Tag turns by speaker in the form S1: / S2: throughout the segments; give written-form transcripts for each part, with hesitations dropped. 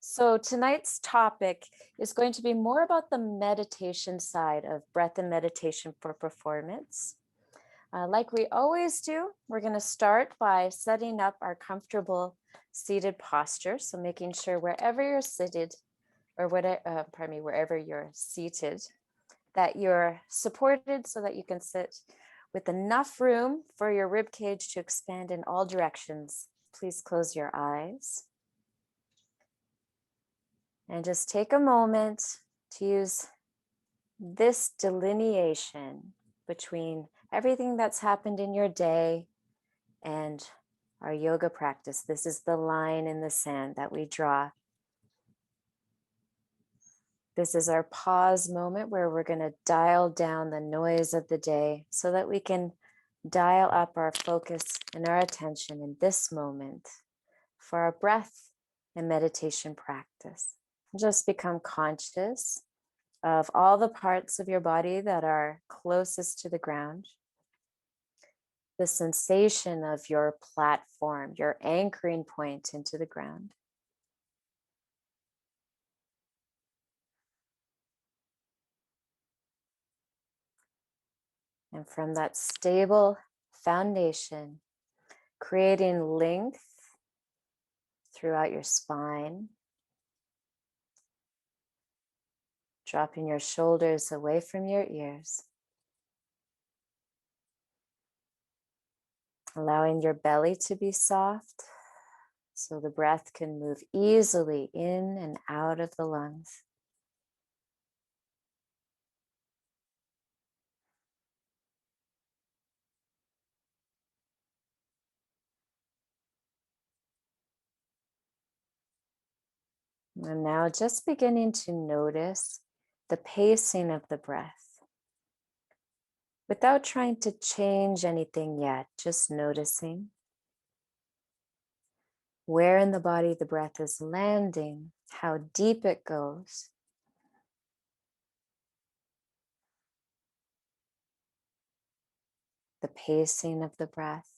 S1: So tonight's topic is going to be more about the meditation side of breath and meditation for performance. Like we always do, we're going to start by setting up our comfortable seated posture. So making sure wherever you're seated, or whatever, pardon me, wherever you're seated, that you're supported so that you can sit with enough room for your rib cage to expand in all directions. Please close your eyes. And just take a moment to use this delineation between everything that's happened in your day and our yoga practice. This is the line in the sand that we draw. This is our pause moment where we're going to dial down the noise of the day so that we can dial up our focus and our attention in this moment for our breath and meditation practice. Just become conscious of all the parts of your body that are closest to the ground. The sensation of your platform, your anchoring point into the ground. And from that stable foundation, creating length throughout your spine, dropping your shoulders away from your ears, allowing your belly to be soft so the breath can move easily in and out of the lungs. And now just beginning to notice the pacing of the breath. Without trying to change anything yet, just noticing where in the body the breath is landing, how deep it goes. The pacing of the breath.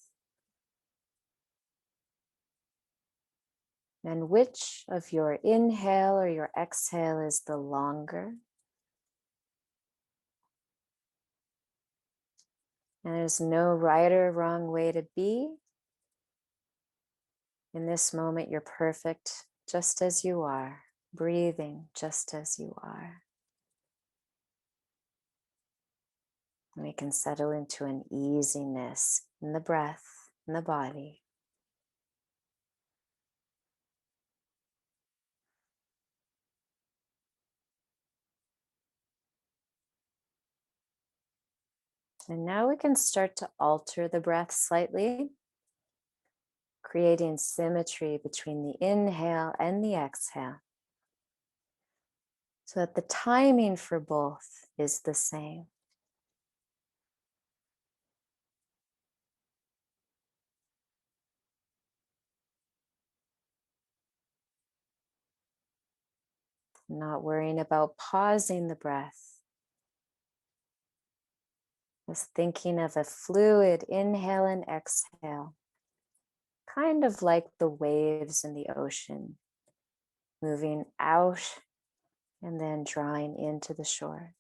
S1: And which of your inhale or your exhale is the longer? And there's no right or wrong way to be. In this moment, you're perfect just as you are, breathing just as you are. And we can settle into an easiness in the breath, in the body. And now we can start to alter the breath slightly, creating symmetry between the inhale and the exhale, so that the timing for both is the same. Not worrying about pausing the breath, just thinking of a fluid inhale and exhale, kind of like the waves in the ocean, moving out and then drawing into the shore.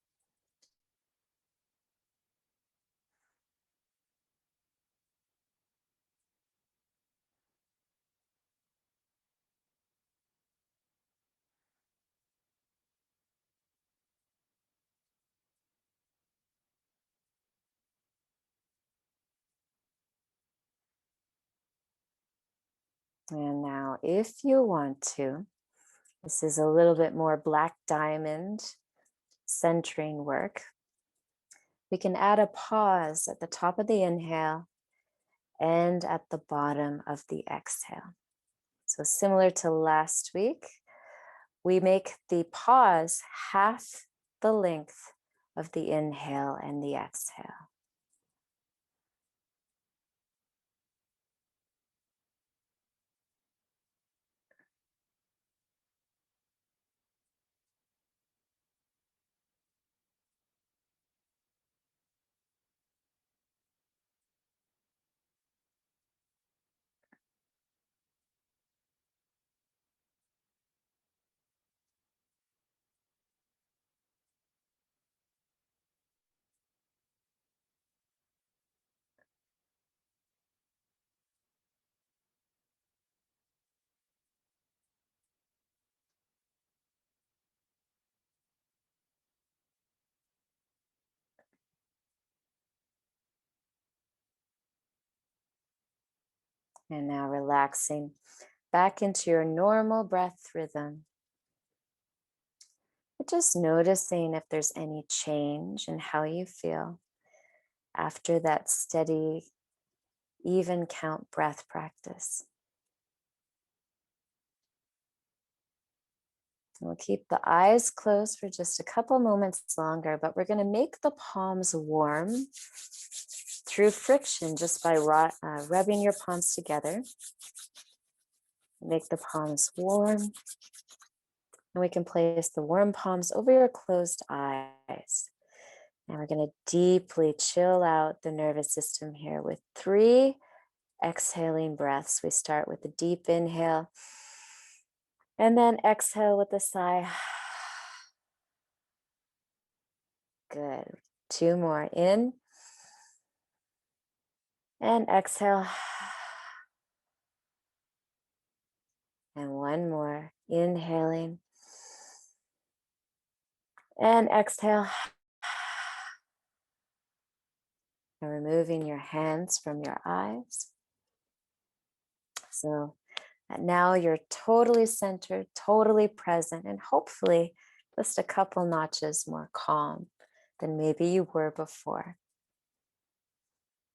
S1: And now, if you want to, this is a little bit more black diamond centering work. We can add a pause at the top of the inhale and at the bottom of the exhale. So similar to last week, we make the pause half the length of the inhale and the exhale. And now relaxing back into your normal breath rhythm. But just noticing if there's any change in how you feel after that steady, even count breath practice. We'll keep the eyes closed for just a couple moments longer, but we're going to make the palms warm through friction just by rubbing your palms together. Make the palms warm. And we can place the warm palms over your closed eyes. And we're going to deeply chill out the nervous system here with 3 exhaling breaths. We start with a deep inhale and then exhale with a sigh. Good. 2 more. In and exhale. And 1 more. Inhaling and exhale. And removing your hands from your eyes. So now you're totally centered, totally present, and hopefully just a couple notches more calm than maybe you were before.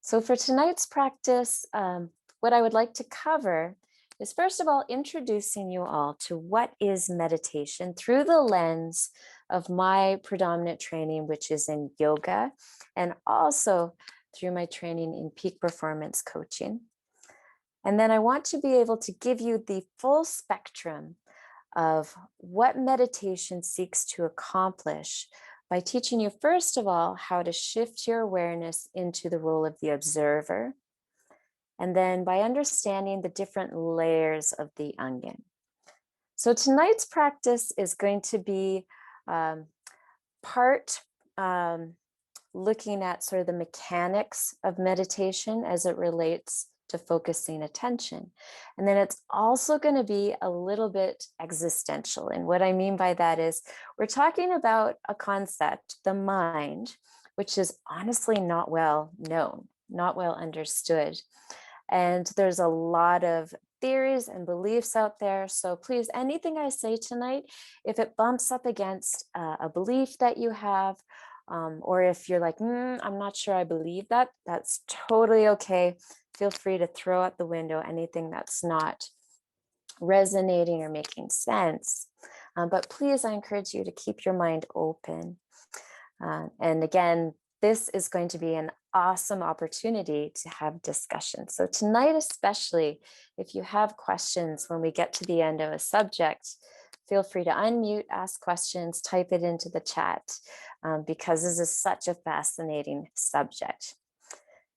S1: So for tonight's practice, what I would like to cover is, first of all, introducing you all to what is meditation through the lens of my predominant training, which is in yoga, and also through my training in peak performance coaching. And then I want to be able to give you the full spectrum of what meditation seeks to accomplish by teaching you, first of all, how to shift your awareness into the role of the observer. And then by understanding the different layers of the onion. So tonight's practice is going to be part looking at sort of the mechanics of meditation as it relates to focusing attention. And then it's also going to be a little bit existential. And what I mean by that is we're talking about a concept, the mind, which is honestly not well known, not well understood. And there's a lot of theories and beliefs out there. So please, anything I say tonight, if it bumps up against a belief that you have, or if you're like, I'm not sure I believe that, that's totally okay. Feel free to throw out the window anything that's not resonating or making sense. But please, I encourage you to keep your mind open. And again, this is going to be an awesome opportunity to have discussion. So tonight, especially, if you have questions when we get to the end of a subject, feel free to unmute, ask questions, type it into the chat, because this is such a fascinating subject.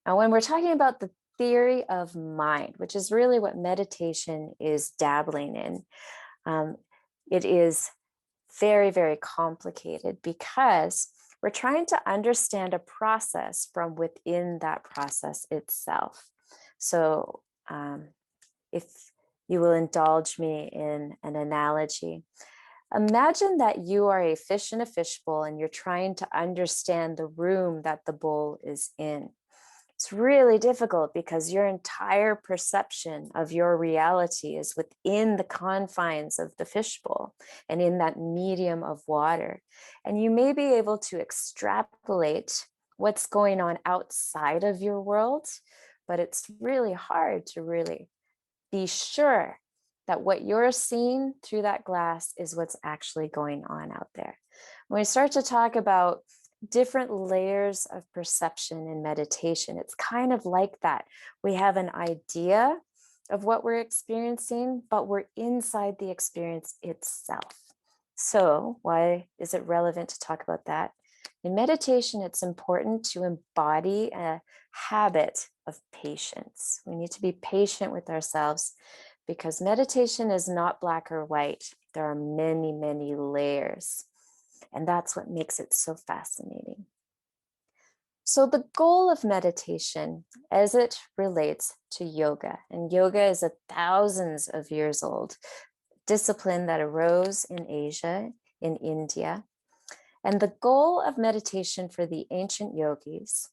S1: Now, when we're talking about the theory of mind, which is really what meditation is dabbling in, it is very, very complicated because we're trying to understand a process from within that process itself. So if you will indulge me in an analogy, imagine that you are a fish in a fishbowl and you're trying to understand the room that the bowl is in. It's really difficult because your entire perception of your reality is within the confines of the fishbowl and in that medium of water. And you may be able to extrapolate what's going on outside of your world, but it's really hard to really be sure that what you're seeing through that glass is what's actually going on out there. When we start to talk about different layers of perception in meditation, it's kind of like that. We have an idea of what we're experiencing, but we're inside the experience itself. So why is it relevant to talk about that? In meditation, it's important to embody a habit of patience. We need to be patient with ourselves because meditation is not black or white. There are many, many layers. And that's what makes it so fascinating. So the goal of meditation as it relates to yoga, and yoga is thousands of years old discipline that arose in Asia, in India. And the goal of meditation for the ancient yogis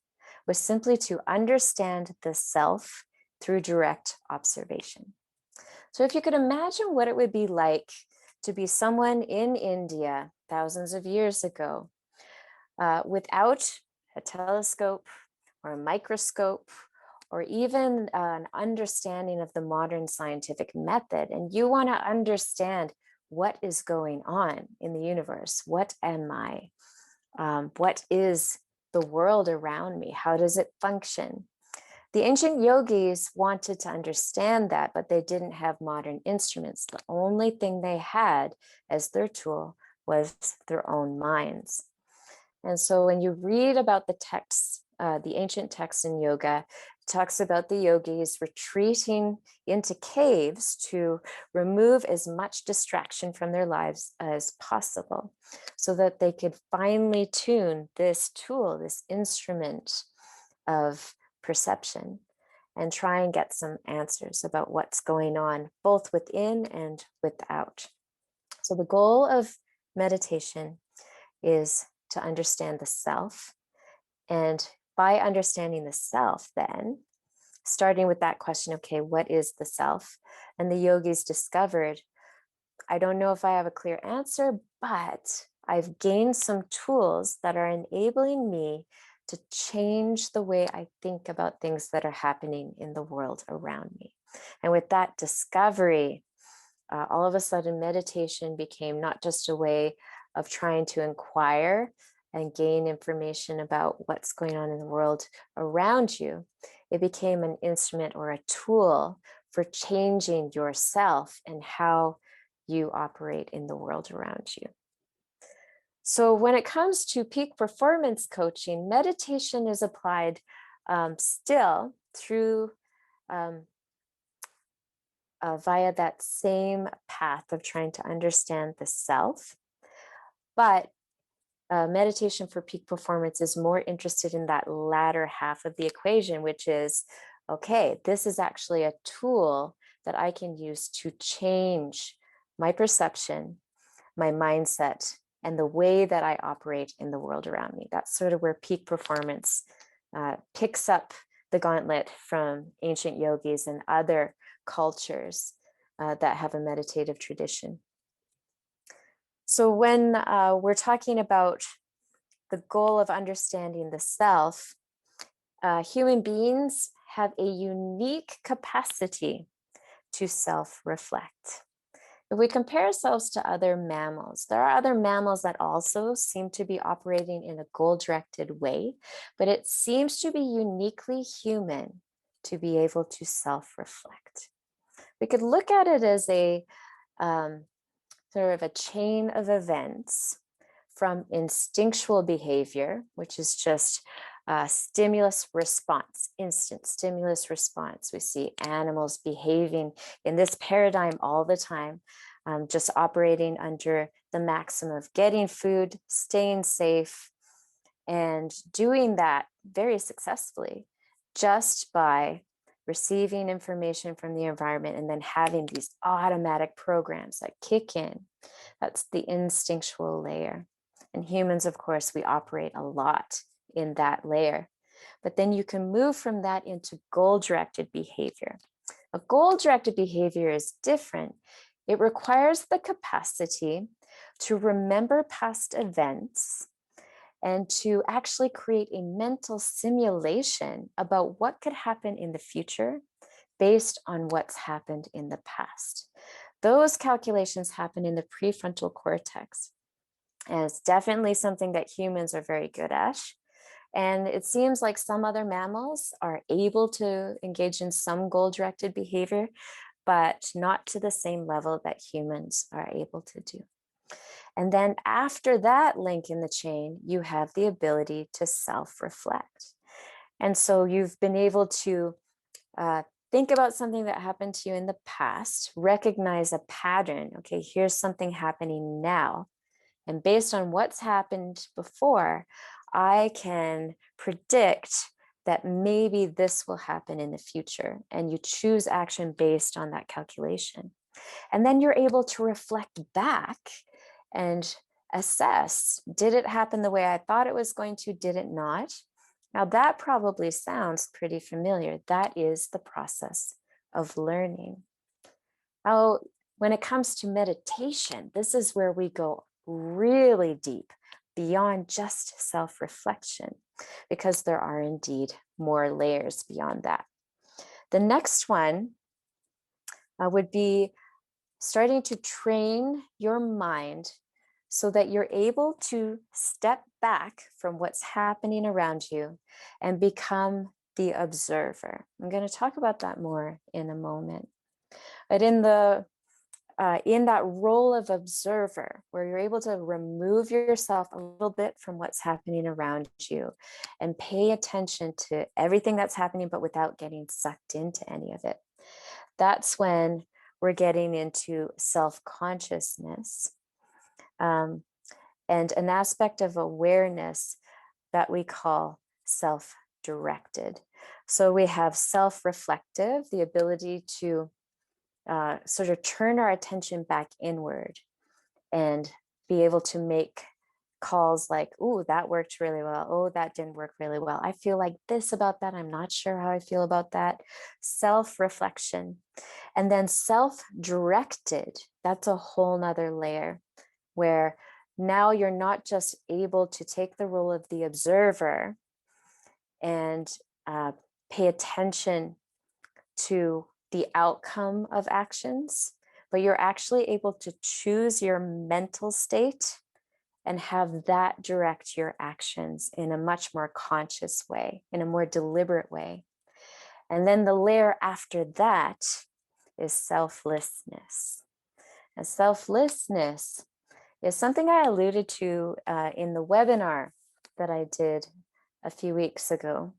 S1: was simply to understand the self, through direct observation. So if you could imagine what it would be like to be someone in India thousands of years ago, without a telescope or a microscope, or even an understanding of the modern scientific method, and you want to understand what is going on in the universe. What am I? What is the world around me? How does it function? The ancient yogis wanted to understand that, but they didn't have modern instruments. The only thing they had as their tool was their own minds. And so when you read about the texts, the ancient texts in yoga, it talks about the yogis retreating into caves to remove as much distraction from their lives as possible so that they could finely tune this tool, this instrument of perception, and try and get some answers about what's going on both within and without. So the goal of meditation is to understand the self. And by understanding the self, then, starting with that question, okay, what is the self? And the yogis discovered, I don't know if I have a clear answer, but I've gained some tools that are enabling me to change the way I think about things that are happening in the world around me. And with that discovery, all of a sudden meditation became not just a way of trying to inquire and gain information about what's going on in the world around you. It became an instrument or a tool for changing yourself and how you operate in the world around you. So when it comes to peak performance coaching, meditation is applied still through via that same path of trying to understand the self. But meditation for peak performance is more interested in that latter half of the equation, which is, okay, this is actually a tool that I can use to change my perception, my mindset, and the way that I operate in the world around me. That's sort of where peak performance picks up the gauntlet from ancient yogis and other cultures that have a meditative tradition. So when we're talking about the goal of understanding the self, human beings have a unique capacity to self-reflect. If we compare ourselves to other mammals, there are other mammals that also seem to be operating in a goal-directed way, but it seems to be uniquely human to be able to self-reflect. We could look at it as a sort of a chain of events from instinctual behavior, which is just stimulus response, instant stimulus response. We see animals behaving in this paradigm all the time, just operating under the maxim of getting food, staying safe, and doing that very successfully just by receiving information from the environment and then having these automatic programs that kick in. That's the instinctual layer. And humans, of course, we operate a lot in that layer. But then you can move from that into goal-directed behavior. A goal-directed behavior is different. It requires the capacity to remember past events and to actually create a mental simulation about what could happen in the future based on what's happened in the past. Those calculations happen in the prefrontal cortex. And it's definitely something that humans are very good at. And it seems like some other mammals are able to engage in some goal-directed behavior, but not to the same level that humans are able to do. And then after that link in the chain, you have the ability to self-reflect. And so you've been able to think about something that happened to you in the past, recognize a pattern. Okay, here's something happening now. And based on what's happened before, I can predict that maybe this will happen in the future. And you choose action based on that calculation. And then you're able to reflect back and assess, did it happen the way I thought it was going to? Did it not? Now that probably sounds pretty familiar. That is the process of learning. Now, when it comes to meditation, this is where we go really deep beyond just self-reflection, because there are indeed more layers beyond that. The next one would be starting to train your mind so that you're able to step back from what's happening around you and become the observer. I'm going to talk about that more in a moment. But in that role of observer, where you're able to remove yourself a little bit from what's happening around you and pay attention to everything that's happening, but without getting sucked into any of it, that's when we're getting into self-consciousness, and an aspect of awareness that we call self-directed. So we have self-reflective, the ability to sort of turn our attention back inward and be able to make calls like, oh, that worked really well. Oh, that didn't work really well. I feel like this about that. I'm not sure how I feel about that. Self-reflection. And then self-directed, that's a whole nother layer where now you're not just able to take the role of the observer and pay attention to the outcome of actions, but you're actually able to choose your mental state and have that direct your actions in a much more conscious way, in a more deliberate way. And then the layer after that is selflessness. And selflessness is something I alluded to in the webinar that I did a few weeks ago,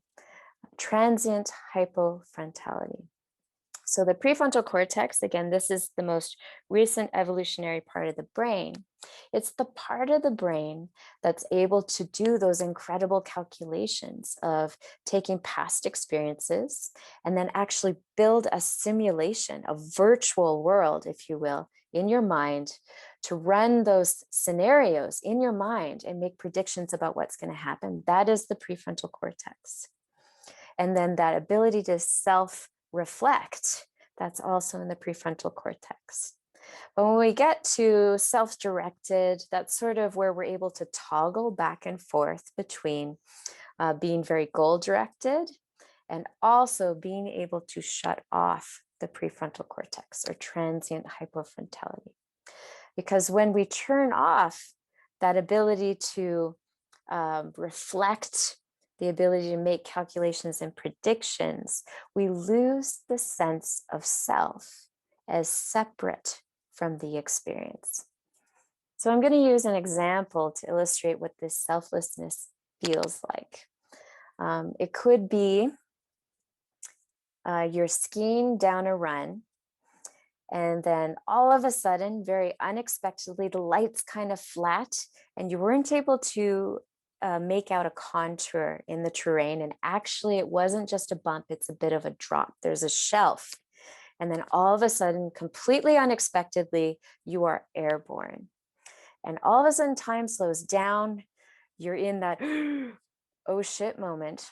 S1: Transient Hypofrontality. So the prefrontal cortex, again, this is the most recent evolutionary part of the brain. It's the part of the brain that's able to do those incredible calculations of taking past experiences and then actually build a simulation, a virtual world, if you will, in your mind, to run those scenarios in your mind and make predictions about what's going to happen. That is the prefrontal cortex. And then that ability to self-reflect, that's also in the prefrontal cortex. But when we get to self-directed, that's sort of where we're able to toggle back and forth between being very goal-directed and also being able to shut off the prefrontal cortex, or transient hypofrontality. Because when we turn off that ability to reflect, the ability to make calculations and predictions, we lose the sense of self as separate from the experience. So I'm going to use an example to illustrate what this selflessness feels like. It could be you're skiing down a run, and then all of a sudden, very unexpectedly, the lights kind of flat and you weren't able to make out a contour in the terrain. And actually it wasn't just a bump, it's a bit of a drop. There's a shelf. And then all of a sudden, completely unexpectedly, you are airborne. And all of a sudden time slows down. You're in that, oh shit moment.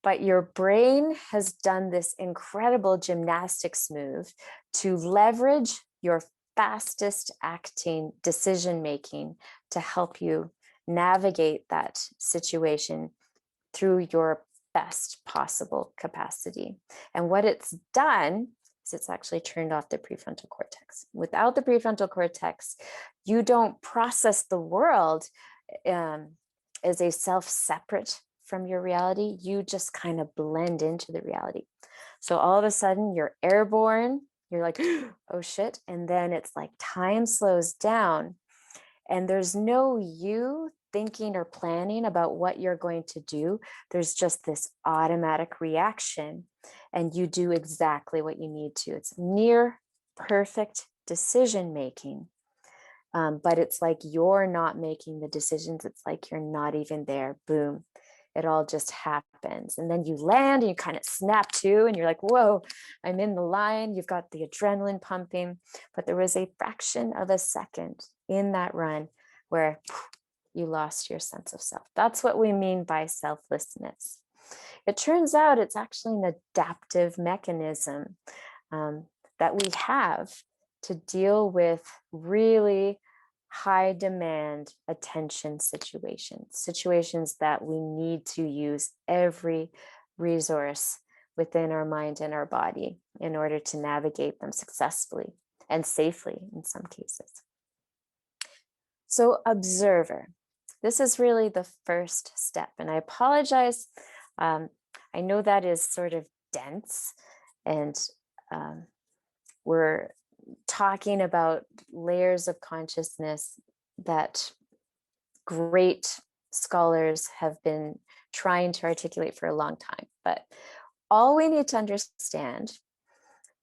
S1: But your brain has done this incredible gymnastics move to leverage your fastest acting decision-making to help you navigate that situation through your best possible capacity. And what it's done is it's actually turned off the prefrontal cortex. Without the prefrontal cortex, you don't process the world as a self-separate from your reality. You just kind of blend into the reality. So all of a sudden you're airborne, you're like, oh shit. And then it's like time slows down and there's no you thinking or planning about what you're going to do. There's just this automatic reaction and you do exactly what you need to. It's near perfect decision making. But it's like you're not making the decisions. It's like you're not even there. Boom. It all just happens. And then you land and you kind of snap to and you're like, whoa, I'm in the line. You've got the adrenaline pumping. But there was a fraction of a second in that run where you lost your sense of self. That's what we mean by selflessness. It turns out it's actually an adaptive mechanism that we have to deal with really high demand attention situations that we need to use every resource within our mind and our body in order to navigate them successfully and safely in some cases. So observer, this is really the first step. And I apologize. I know that is sort of dense, and we're talking about layers of consciousness that great scholars have been trying to articulate for a long time. But all we need to understand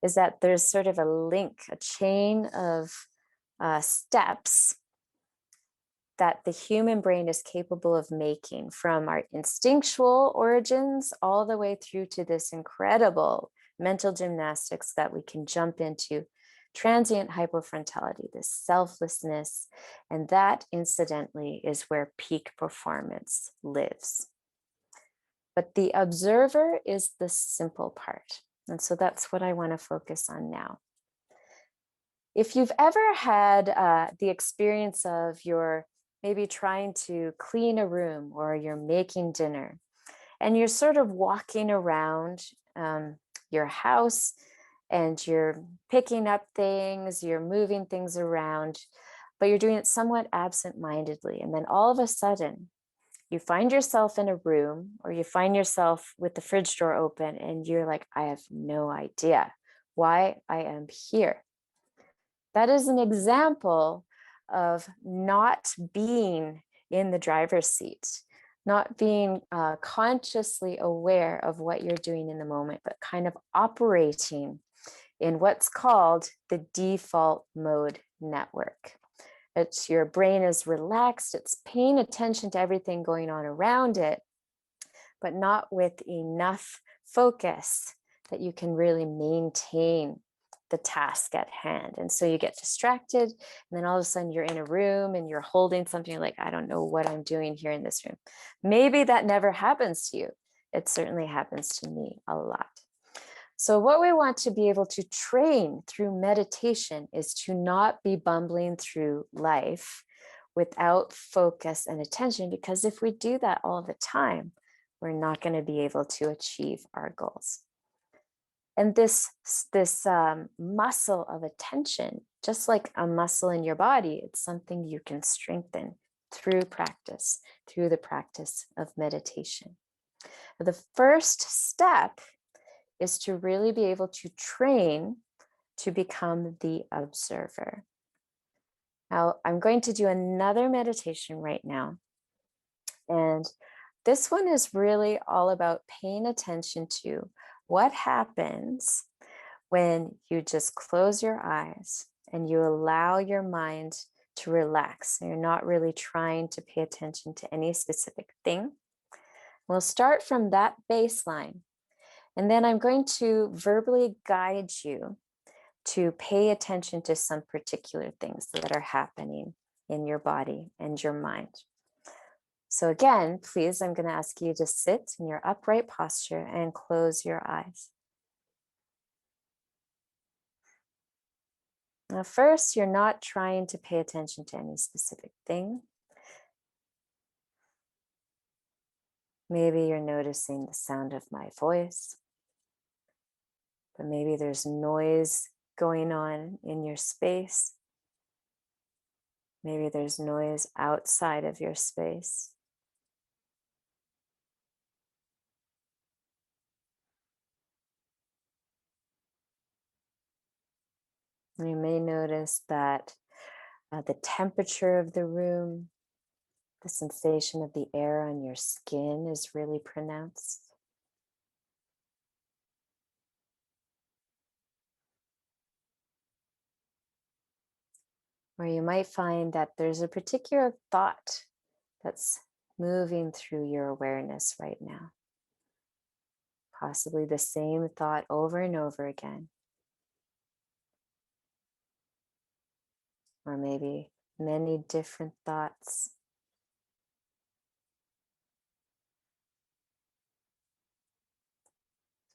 S1: is that there's sort of a link, a chain of steps that the human brain is capable of making, from our instinctual origins all the way through to this incredible mental gymnastics that we can jump into, transient hypofrontality, this selflessness, and that incidentally is where peak performance lives. But the observer is the simple part. And so that's what I want to focus on now. If you've ever had the experience of you're maybe trying to clean a room or you're making dinner and you're sort of walking around your house and you're picking up things, you're moving things around, but you're doing it somewhat absent-mindedly. And then all of a sudden, you find yourself in a room or you find yourself with the fridge door open and you're like, I have no idea why I am here. That is an example of not being in the driver's seat, not being consciously aware of what you're doing in the moment, but kind of operating in what's called the default mode network. It's your brain is relaxed, it's paying attention to everything going on around it, but not with enough focus that you can really maintain the task at hand. And so you get distracted, and then all of a sudden you're in a room and you're holding something, you're like, I don't know what I'm doing here in this room. Maybe that never happens to you. It certainly happens to me a lot. So what we want to be able to train through meditation is to not be bumbling through life without focus and attention, because if we do that all the time, we're not going to be able to achieve our goals. And this muscle of attention, just like a muscle in your body, it's something you can strengthen through practice, through the practice of meditation. The first step is to really be able to train to become the observer. Now, I'm going to do another meditation right now. And this one is really all about paying attention to what happens when you just close your eyes and you allow your mind to relax. You're not really trying to pay attention to any specific thing. We'll start from that baseline. And then I'm going to verbally guide you to pay attention to some particular things that are happening in your body and your mind. So again, please, I'm going to ask you to sit in your upright posture and close your eyes. Now, first, you're not trying to pay attention to any specific thing. Maybe you're noticing the sound of my voice, but maybe there's noise going on in your space. Maybe there's noise outside of your space. You may notice that the temperature of the room, the sensation of the air on your skin is really pronounced. Or you might find that there's a particular thought that's moving through your awareness right now. Possibly the same thought over and over again. Or maybe many different thoughts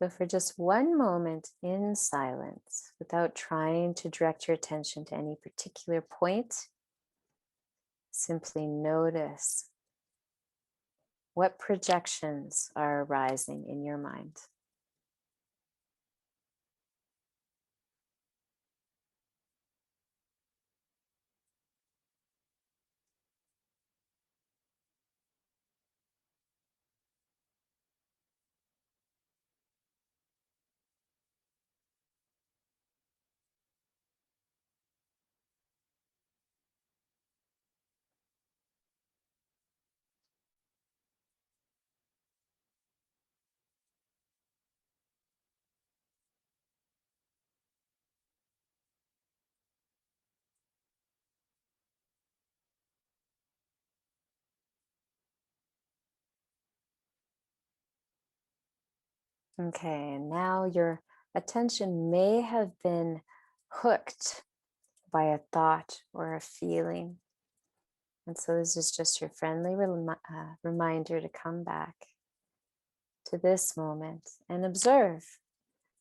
S1: So for just one moment in silence, without trying to direct your attention to any particular point, simply notice what projections are arising in your mind. Okay, and now your attention may have been hooked by a thought or a feeling. And so this is just your friendly reminder to come back to this moment and observe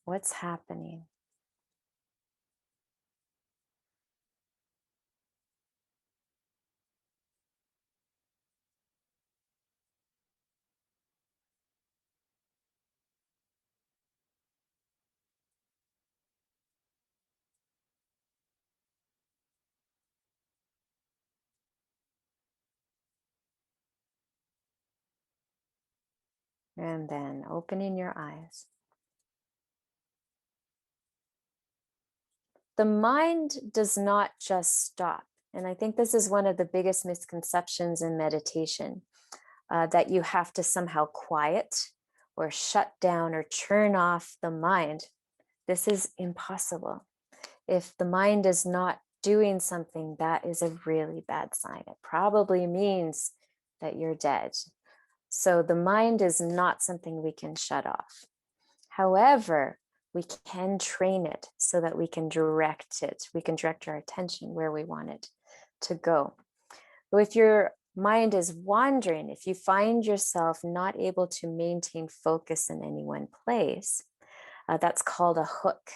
S1: what's happening. And then opening your eyes. The mind does not just stop. And I think this is one of the biggest misconceptions in meditation, that you have to somehow quiet or shut down or turn off the mind. This is impossible. If the mind is not doing something, that is a really bad sign. It probably means that you're dead. So the mind is not something we can shut off. However, we can train it so that we can direct it. We can direct our attention where we want it to go. So if your mind is wandering, if you find yourself not able to maintain focus in any one place, that's called a hook.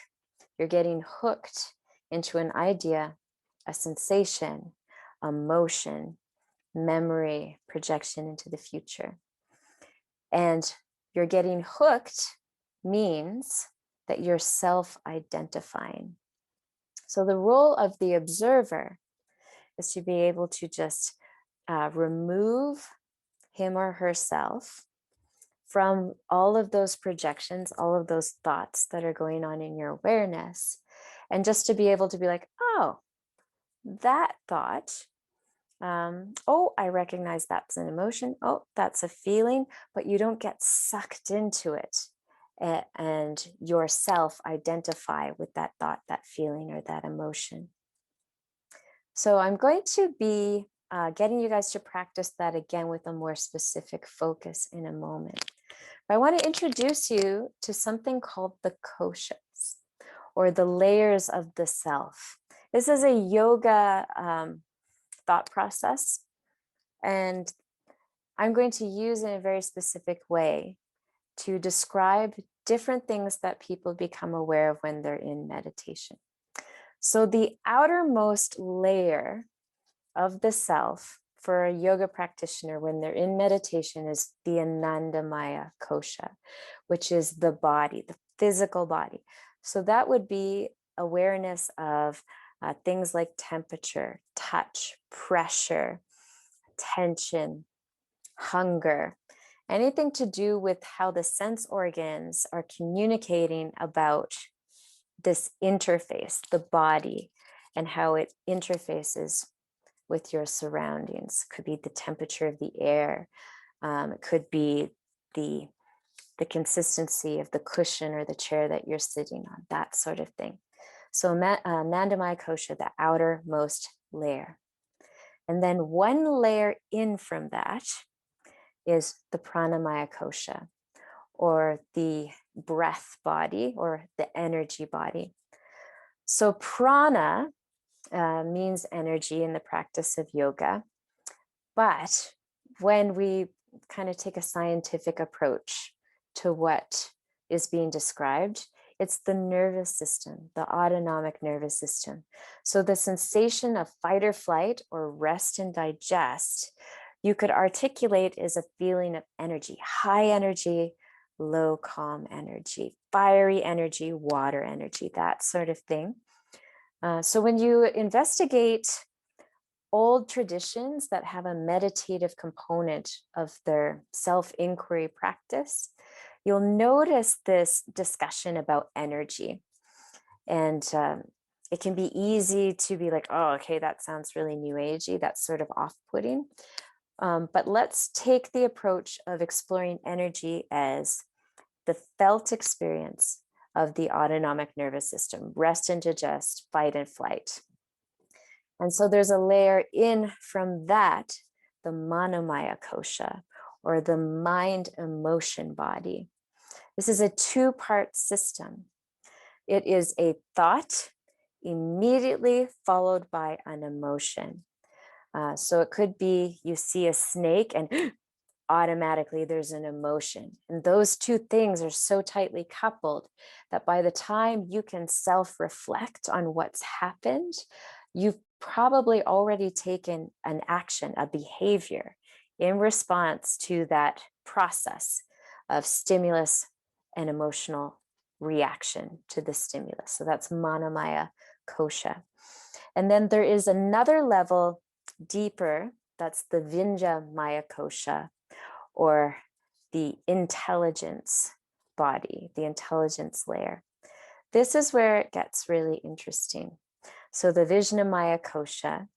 S1: You're getting hooked into an idea, a sensation, a motion, memory, projection into the future. And you're getting hooked means that you're self-identifying. So the role of the observer is to be able to just remove him or herself from all of those projections, all of those thoughts that are going on in your awareness, and just to be able to be like, oh, that thought, oh, I recognize that's an emotion, oh, that's a feeling, but you don't get sucked into it and yourself identify with that thought, that feeling, or that emotion. So I'm going to be getting you guys to practice that again with a more specific focus in a moment. But I want to introduce you to something called the Koshas, or the layers of the self. This is a yoga thought process, and I'm going to use in a very specific way to describe different things that people become aware of when they're in meditation. So the outermost layer of the self for a yoga practitioner when they're in meditation is the Anandamaya kosha, which is the body, the physical body. So that would be awareness of things like temperature, touch, pressure, tension, hunger, anything to do with how the sense organs are communicating about this interface, the body, and how it interfaces with your surroundings. Could be the temperature of the air. It could be the consistency of the cushion or the chair that you're sitting on, that sort of thing. So Nandamaya kosha, the outermost layer. And then one layer in from that is the pranamaya kosha, or the breath body, or the energy body. So prana means energy in the practice of yoga. But when we kind of take a scientific approach to what is being described, it's the nervous system, the autonomic nervous system. So the sensation of fight or flight or rest and digest, you could articulate as a feeling of energy, high energy, low calm energy, fiery energy, water energy, that sort of thing. So when you investigate old traditions that have a meditative component of their self-inquiry practice, you'll notice this discussion about energy. And it can be easy to be like, oh, okay, that sounds really new agey. That's sort of off-putting. But let's take the approach of exploring energy as the felt experience of the autonomic nervous system, rest and digest, fight and flight. And so there's a layer in from that, the manomaya kosha, or the mind emotion body. This is a two-part system. It is a thought immediately followed by an emotion. So it could be you see a snake and automatically there's an emotion. And those two things are so tightly coupled that by the time you can self-reflect on what's happened, you've probably already taken an action, a behavior in response to that process of stimulus and emotional reaction to the stimulus. So that's manomaya kosha. And then there is another level deeper, that's the vinja maya kosha, or the intelligence body, the intelligence layer. This is where it gets really interesting. So the Vijnamaya kosha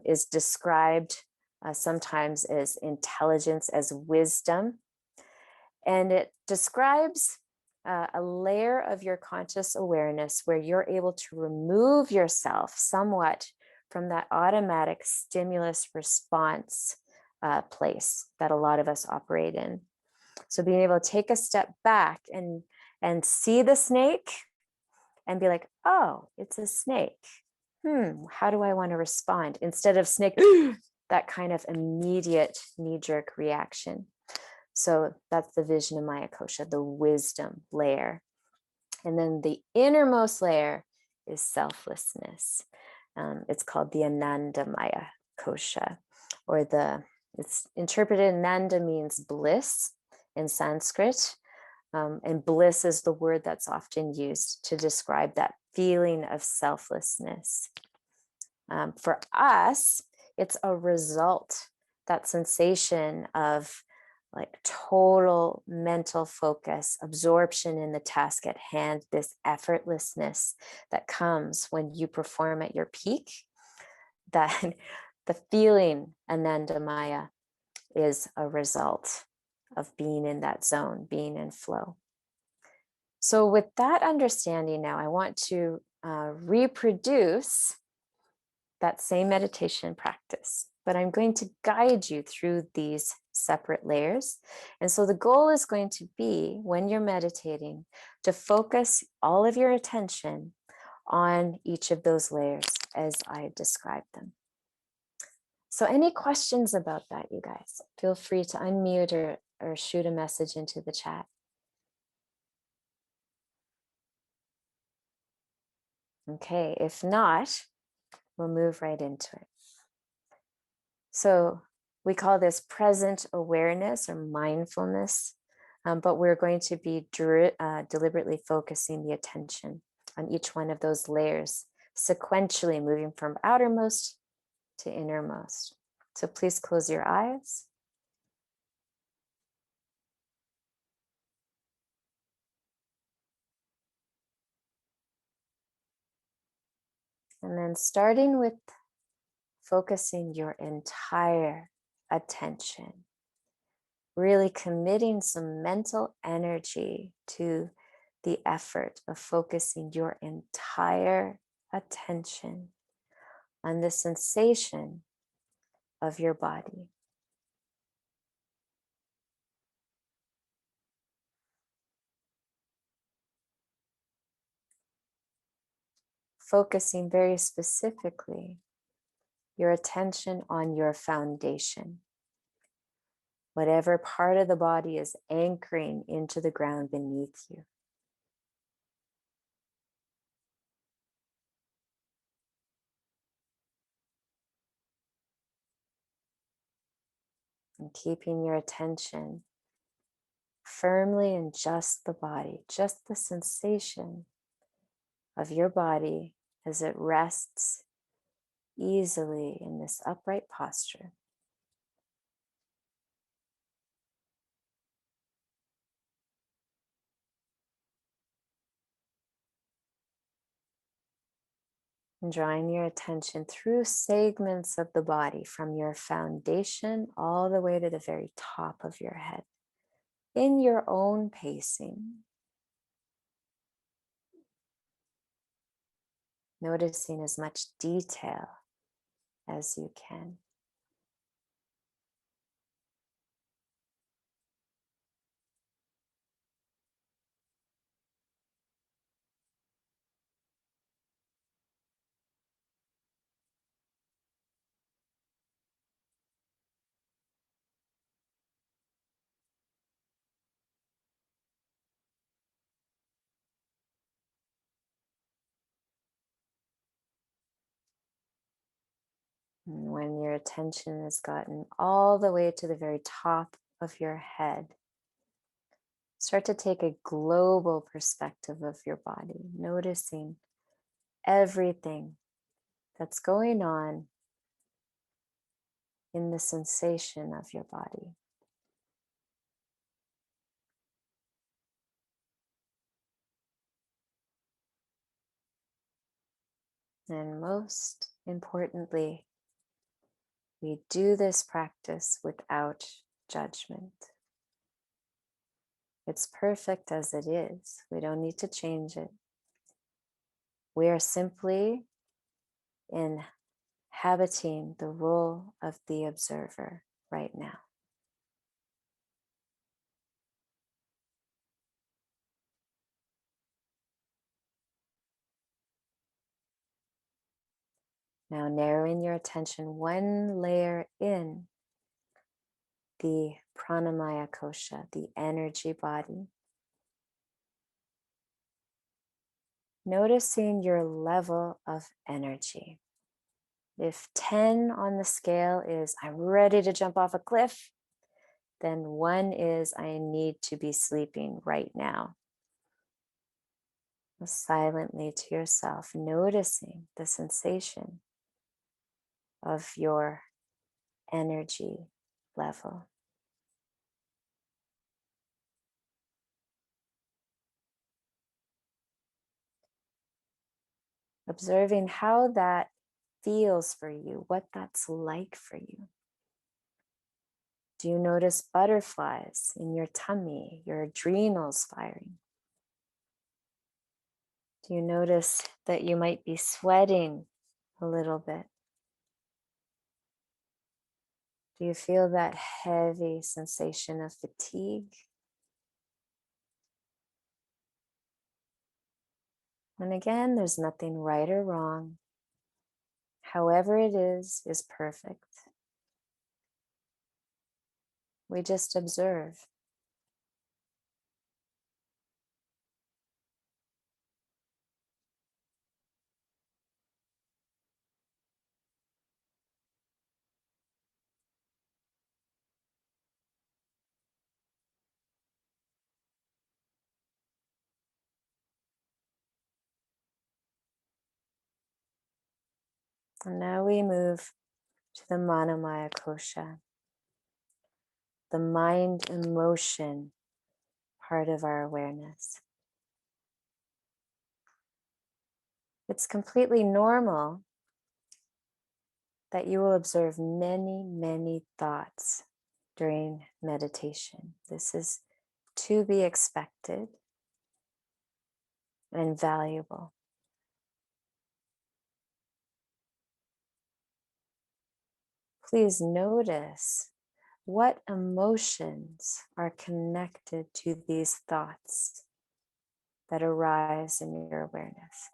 S1: is described sometimes as intelligence, as wisdom. And it describes a layer of your conscious awareness where you're able to remove yourself somewhat from that automatic stimulus response place that a lot of us operate in. So being able to take a step back and see the snake and be like, oh, it's a snake. How do I want to respond? Instead of snake, that kind of immediate knee-jerk reaction. So that's the Vijnamaya kosha, the wisdom layer. And then the innermost layer is selflessness. It's called the Anandamaya kosha, or it's interpreted, Ananda means bliss in Sanskrit. And bliss is the word that's often used to describe that feeling of selflessness. For us, it's a result, that sensation of like total mental focus, absorption in the task at hand, this effortlessness that comes when you perform at your peak, that the feeling Anandamaya is a result of being in that zone, being in flow. So with that understanding now, I want to reproduce that same meditation practice, but I'm going to guide you through these separate layers. And so the goal is going to be, when you're meditating, to focus all of your attention on each of those layers as I describe them. So any questions about that, you guys? Feel free to unmute or shoot a message into the chat. Okay, if not, we'll move right into it. So we call this present awareness or mindfulness, but we're going to be deliberately focusing the attention on each one of those layers, sequentially moving from outermost to innermost. So please close your eyes. And then starting with focusing your entire attention, really committing some mental energy to the effort of focusing your entire attention on the sensation of your body. Focusing very specifically your attention on your foundation. whatever part of the body is anchoring into the ground beneath you. And keeping your attention firmly in just the body, just the sensation of your body as it rests easily in this upright posture. And drawing your attention through segments of the body from your foundation all the way to the very top of your head in your own pacing. Noticing as much detail as you can. And when your attention has gotten all the way to the very top of your head, start to take a global perspective of your body, noticing everything that's going on in the sensation of your body. And most importantly, we do this practice without judgment. It's perfect as it is. We don't need to change it. We are simply inhabiting the role of the observer right now. Now narrowing your attention one layer in, the pranamaya kosha, the energy body. Noticing your level of energy. If 10 on the scale is I'm ready to jump off a cliff, then 1 is I need to be sleeping right now. Silently to yourself, noticing the sensation of your energy level. Observing how that feels for you, what that's like for you. Do you notice butterflies in your tummy, your adrenals firing? Do you notice that you might be sweating a little bit? Do you feel that heavy sensation of fatigue? And again, there's nothing right or wrong. However it is perfect. We just observe. And now we move to the Manomaya Kosha, the mind emotion part of our awareness. It's completely normal that you will observe many, many thoughts during meditation. This is to be expected and valuable. Please notice what emotions are connected to these thoughts that arise in your awareness.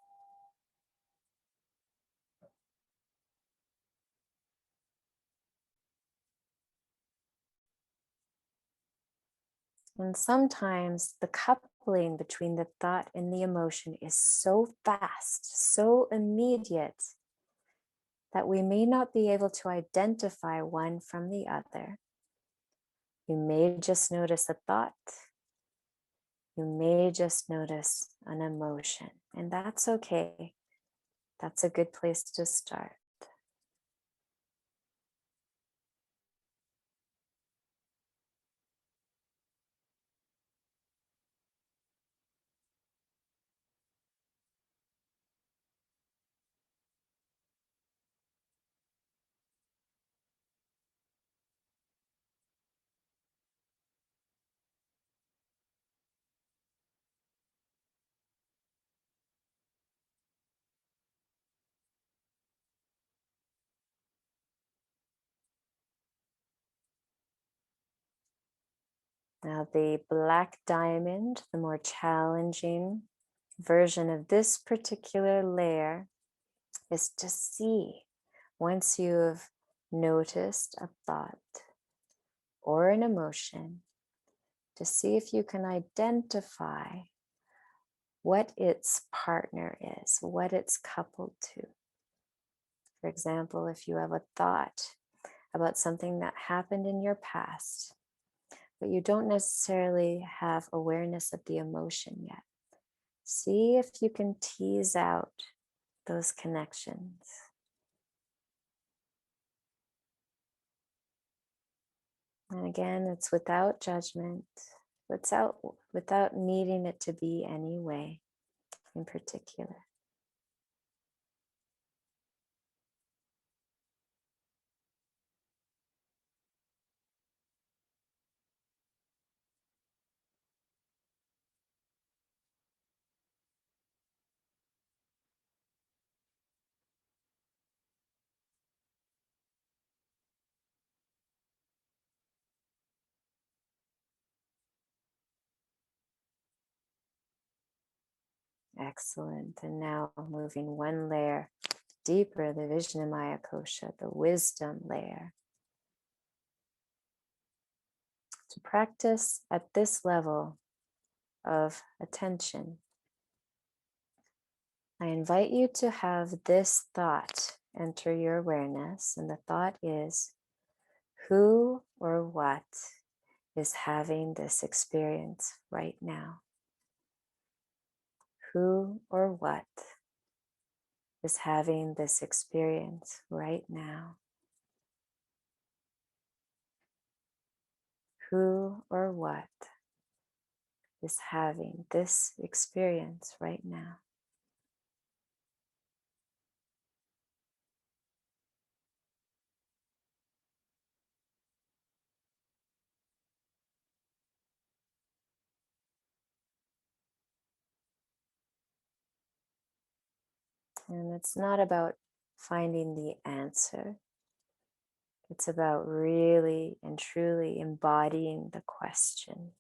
S1: And sometimes the coupling between the thought and the emotion is so fast, so immediate, that we may not be able to identify one from the other. You may just notice a thought. You may just notice an emotion, and that's okay. That's a good place to start. Now, the black diamond, the more challenging version of this particular layer, is to see, once you've noticed a thought or an emotion, to see if you can identify what its partner is, what it's coupled to. For example, if you have a thought about something that happened in your past, but you don't necessarily have awareness of the emotion yet, see if you can tease out those connections. And again, it's without judgment, without needing it to be any way in particular. Excellent. And now moving one layer deeper, the Vijnanamaya Kosha, the wisdom layer. To practice at this level of attention, I invite you to have this thought enter your awareness. And the thought is, who or what is having this experience right now? Who or what is having this experience right now? Who or what is having this experience right now? And it's not about finding the answer. It's about really and truly embodying the question.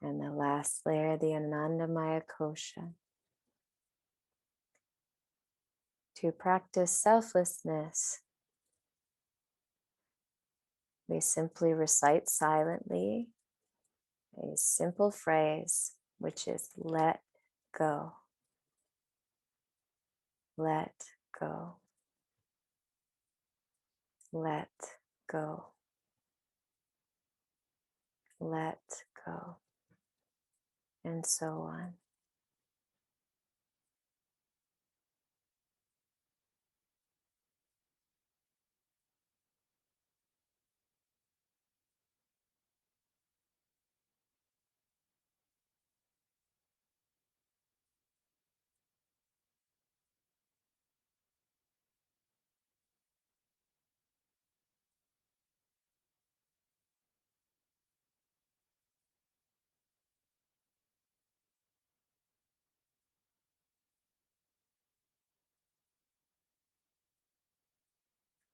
S1: And the last layer, the Anandamaya Kosha. To practice selflessness, we simply recite silently a simple phrase, which is let go. Let go. Let go. Let go. And so on.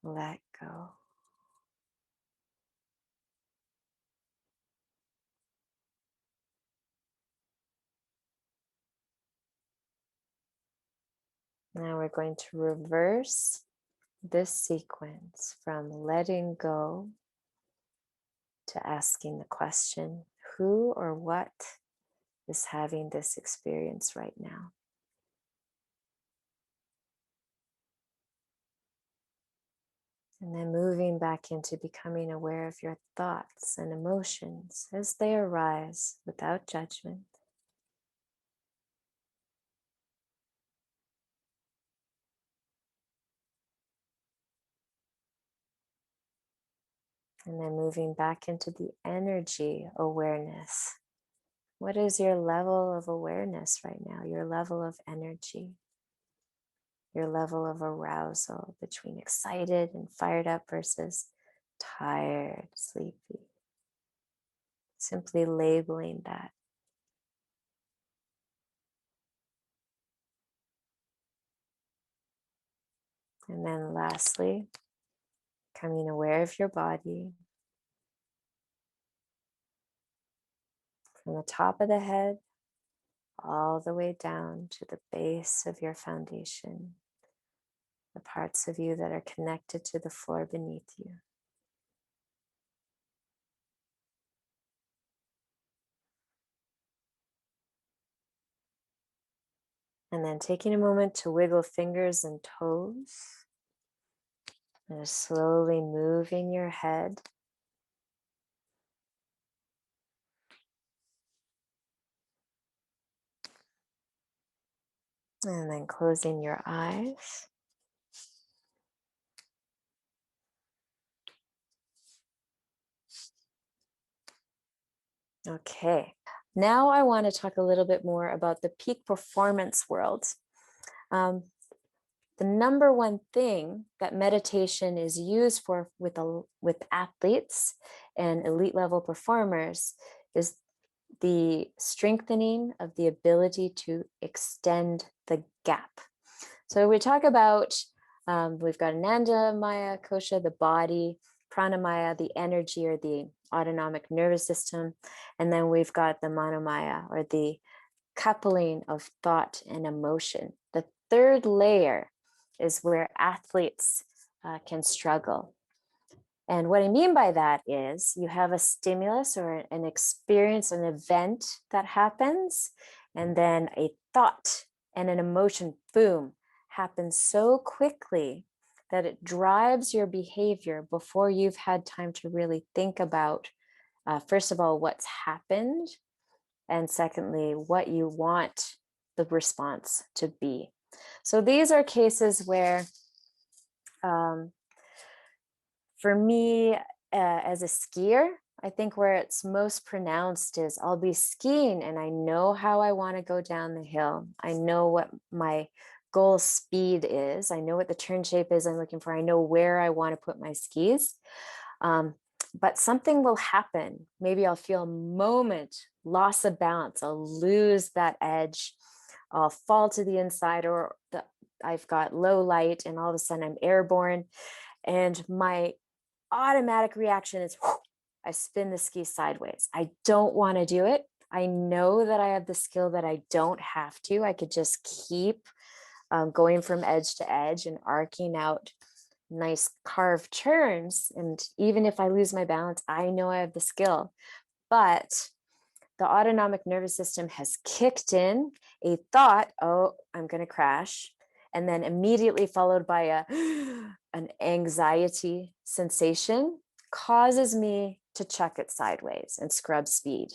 S1: let go. Now we're going to reverse this sequence from letting go to asking the question, who or what is having this experience right now? And then moving back into becoming aware of your thoughts and emotions as they arise without judgment. And then moving back into the energy awareness. What is your level of awareness right now? Your level of energy, your level of arousal between excited and fired up versus tired, sleepy. Simply labeling that. And then lastly, becoming aware of your body from the top of the head all the way down to the base of your foundation, the parts of you that are connected to the floor beneath you. And then taking a moment to wiggle fingers and toes, and just slowly moving your head. And then closing your eyes. Okay, now I want to talk a little bit more about the peak performance world. The number one thing that meditation is used for with athletes and elite level performers is the strengthening of the ability to extend the gap. So we talk about, we've got Ananda Maya, Kosha, the body, Pranamaya, the energy or the autonomic nervous system, and then we've got the Manomaya or the coupling of thought and emotion. The third layer is where athletes can struggle. And what I mean by that is you have a stimulus or an experience, an event that happens, and then a thought and an emotion, boom, happens so quickly that it drives your behavior before you've had time to really think about, first of all, what's happened, and secondly, what you want the response to be. So these are cases where, for me, as a skier, I think where it's most pronounced is I'll be skiing and I know how I want to go down the hill. I know what my goal speed is. I know what the turn shape is I'm looking for. I know where I want to put my skis. But something will happen. Maybe I'll feel a moment, loss of balance. I'll lose that edge. I'll fall to the inside, or I've got low light and all of a sudden I'm airborne. And my automatic reaction is I spin the ski sideways. I don't want to do it. I know that I have the skill that I don't have to. I could just keep going from edge to edge and arcing out nice carved turns. And even if I lose my balance, I know I have the skill. But the autonomic nervous system has kicked in a thought, oh, I'm going to crash. And then immediately followed by an anxiety sensation causes me to chuck it sideways and scrub speed.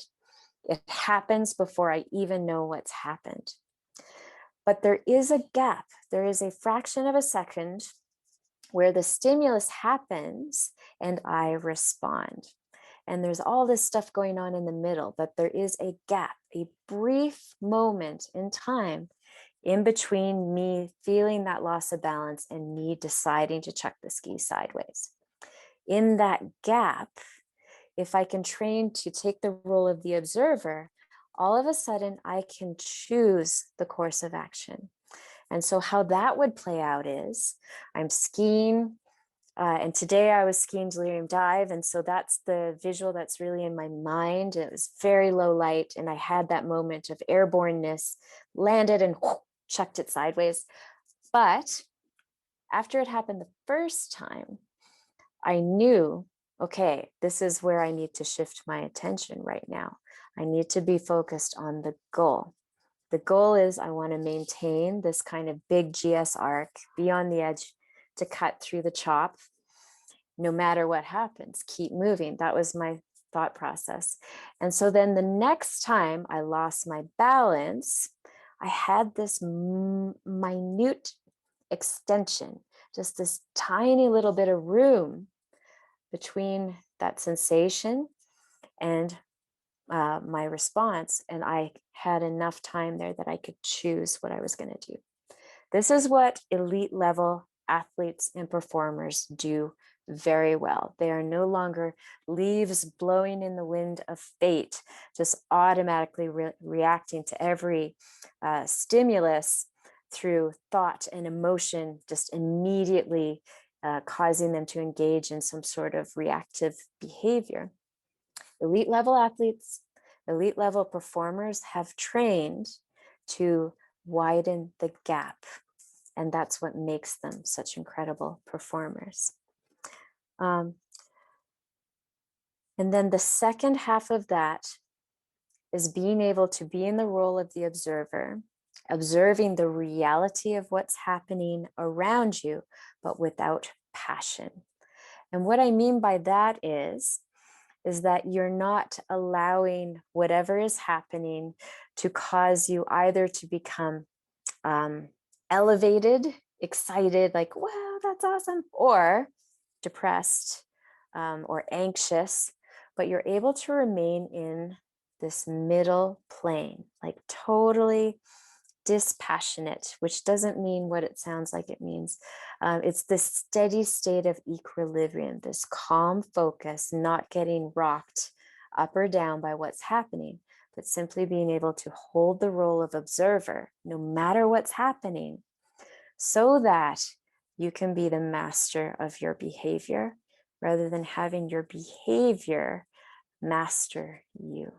S1: It happens before I even know what's happened. But there is a gap. There is a fraction of a second where the stimulus happens and I respond. And there's all this stuff going on in the middle, but there is a gap, a brief moment in time in between me feeling that loss of balance and me deciding to chuck the ski sideways. In that gap, if I can train to take the role of the observer, all of a sudden I can choose the course of action. And so how that would play out is I'm skiing, And today I was skiing delirium dive. And so that's the visual that's really in my mind. It was very low light. And I had that moment of airborneness, landed and chucked it sideways. But after it happened the first time, I knew, okay, this is where I need to shift my attention right now. I need to be focused on the goal. The goal is I want to maintain this kind of big GS arc, be on the edge to cut through the chop, no matter what happens, keep moving. That was my thought process. And so then the next time I lost my balance, I had this minute extension, just this tiny little bit of room between that sensation and my response. And I had enough time there that I could choose what I was going to do. This is what elite level athletes and performers do very well. They are no longer leaves blowing in the wind of fate, just automatically reacting to every stimulus through thought and emotion, just immediately causing them to engage in some sort of reactive behavior. Elite level athletes, elite level performers have trained to widen the gap. And that's what makes them such incredible performers. And then the second half of that is being able to be in the role of the observer, observing the reality of what's happening around you, but without passion. And what I mean by that is that you're not allowing whatever is happening to cause you either to become elevated, excited, like, wow, that's awesome, or depressed or anxious, but you're able to remain in this middle plane, like totally dispassionate, which doesn't mean what it sounds like it means. It's this steady state of equilibrium, this calm focus, not getting rocked up or down by what's happening, but simply being able to hold the role of observer, no matter what's happening, so that you can be the master of your behavior rather than having your behavior master you.